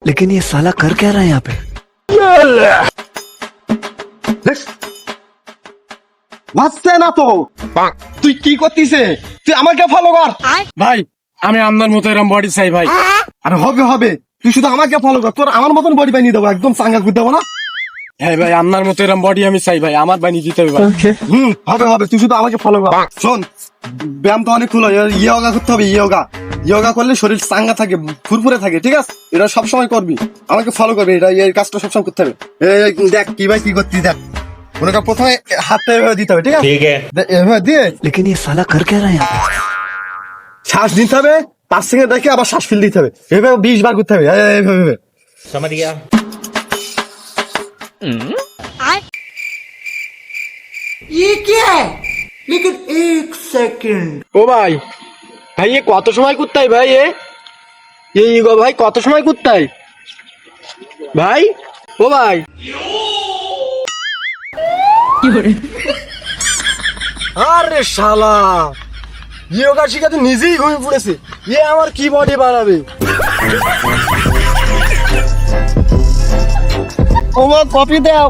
लेकिन ये साला कर क्या रहा है यहाँ पे? মারছে না তো তুই কি করতিছে তুই আমাকে ফলো কর ভাই আমি আপনার মতো এরকম বডি চাই ভাই। আরে হবে হবে তুই শুধু আমাকে ফলো কর তোর আমার মতন বডি বানিয়ে দেবো একদম চাঙ্গা করে দেবো না হ্যাঁ ভাই আপনার মতো এরকম বডি আমি চাই ভাই, আমার বানিয়ে দিতে হবে ভাই। হবে হবে তুই শুধু আমাকে ফলো কর শোন ব্যায়াম তো অনেক খুলো ইয়োগা করতে হবে ইয়োগা ইয়োগা করলে শরীর চাঙ্গা থাকে ফুরফুরে থাকে ঠিক আছে এটা সবসময় করবি আমাকে ফলো করবি এটা এই কাজটা সবসময় করতে হবে এই দেখ কি ভাই কি করতিস দেখ মনে কর প্রথমে হাতটা এভাবে দিতে হবে ঠিক আছে এভাবে দিয়ে लेकिन ये साला कर क्या रहा है यहाँ पे? শ্বাস নিতে হবে 5 সেকেন্ড রেখে আবার শ্বাস ফেল দিতে হবে এভাবে 20 বার করতে হবে এইভাবে समझ गया। ये क्या है? लेकिन एक सेकंड ও ভাই ভাই এ কত সময় কুত্তাই ভাই এই গো ভাই কত সময় কুত্তাই ভাই ও ভাই আরে শালা ইয়োগা শিখাতে নিজেই ঘুমিয়ে পড়েছে আমার কি বডি বানাবে ও কপি দাও